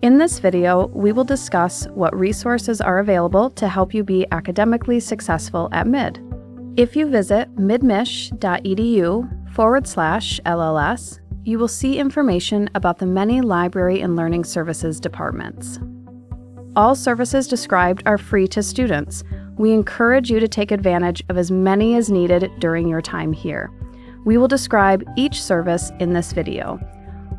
In this video, we will discuss what resources are available to help you be academically successful at MID. If you visit midmich.edu/LLS, you will see information about the many library and learning services departments. All services described are free to students. We encourage you to take advantage of as many as needed during your time here. We will describe each service in this video.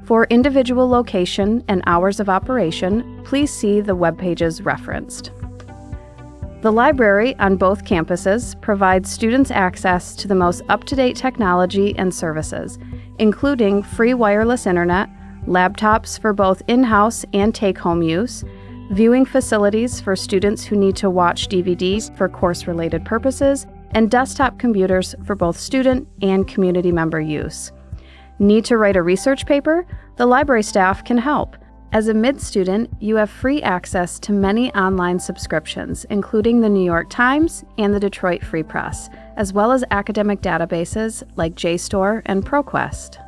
For individual location and hours of operation, please see the web pages referenced. The library on both campuses provides students access to the most up-to-date technology and services, including free wireless internet, laptops for both in-house and take-home use, viewing facilities for students who need to watch DVDs for course-related purposes, and desktop computers for both student and community member use. Need to write a research paper? The library staff can help. As a MID student, you have free access to many online subscriptions, including the New York Times and the Detroit Free Press, as well as academic databases like JSTOR and ProQuest.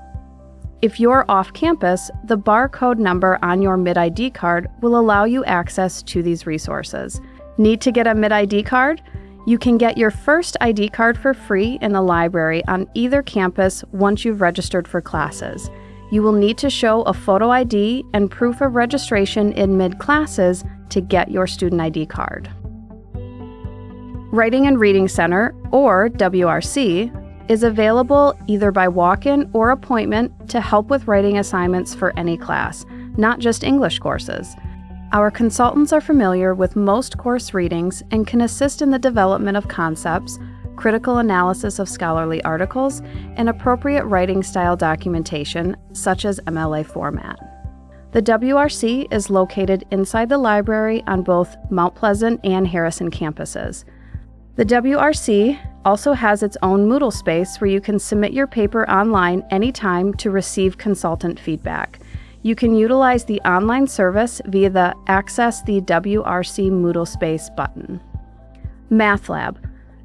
If you're off campus, the barcode number on your MID ID card will allow you access to these resources. Need to get a MID ID card? You can get your first ID card for free in the library on either campus once you've registered for classes. You will need to show a photo ID and proof of registration in MID classes to get your student ID card. Writing and Reading Center, or WRC, is available either by walk-in or appointment to help with writing assignments for any class, not just English courses. Our consultants are familiar with most course readings and can assist in the development of concepts, critical analysis of scholarly articles, and appropriate writing style documentation, such as MLA format. The WRC is located inside the library on both Mount Pleasant and Harrison campuses. The WRC also has its own Moodle space where you can submit your paper online anytime to receive consultant feedback. You can utilize the online service via the Access the WRC Moodle Space button. Math Lab.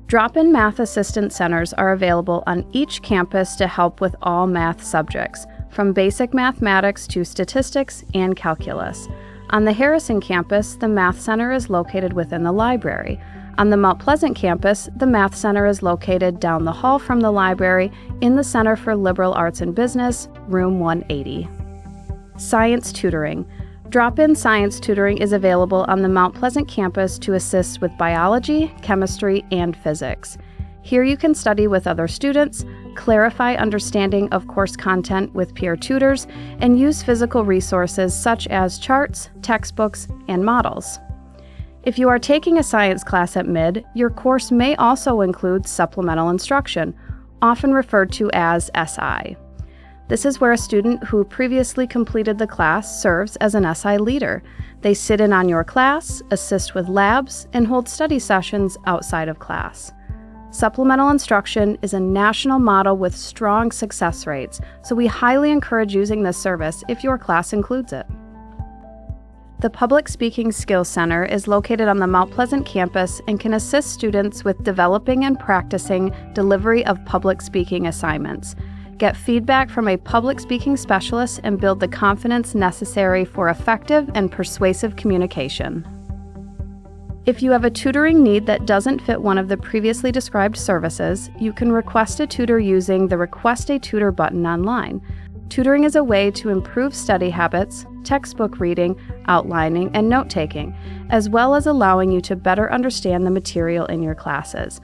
Drop-in math assistant centers are available on each campus to help with all math subjects, from basic mathematics to statistics and calculus. On the Harrison campus, the Math Center is located within the library. On the Mount Pleasant campus, the Math Center is located down the hall from the library in the Center for Liberal Arts and Business, room 180. Science Tutoring. Drop-in science tutoring is available on the Mount Pleasant campus to assist with biology, chemistry, and physics. Here you can study with other students, clarify understanding of course content with peer tutors, and use physical resources such as charts, textbooks, and models. If you are taking a science class at MID, your course may also include supplemental instruction, often referred to as SI. This is where a student who previously completed the class serves as an SI leader. They sit in on your class, assist with labs, and hold study sessions outside of class. Supplemental instruction is a national model with strong success rates, so we highly encourage using this service if your class includes it. The Public Speaking Skills Center is located on the Mount Pleasant campus and can assist students with developing and practicing delivery of public speaking assignments. Get feedback from a public speaking specialist and build the confidence necessary for effective and persuasive communication. If you have a tutoring need that doesn't fit one of the previously described services, you can request a tutor using the Request a Tutor button online. Tutoring is a way to improve study habits, textbook reading, outlining, and note-taking, as well as allowing you to better understand the material in your classes.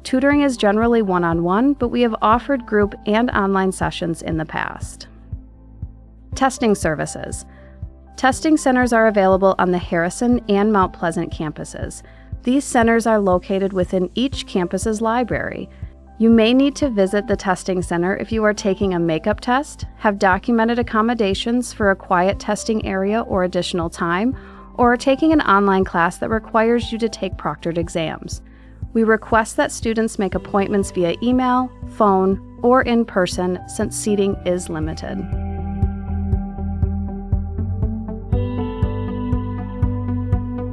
Tutoring is generally one-on-one, but we have offered group and online sessions in the past. Testing services. Testing centers are available on the Harrison and Mount Pleasant campuses. These centers are located within each campus's library. You may need to visit the testing center if you are taking a makeup test, have documented accommodations for a quiet testing area or additional time, or are taking an online class that requires you to take proctored exams. We request that students make appointments via email, phone, or in person since seating is limited.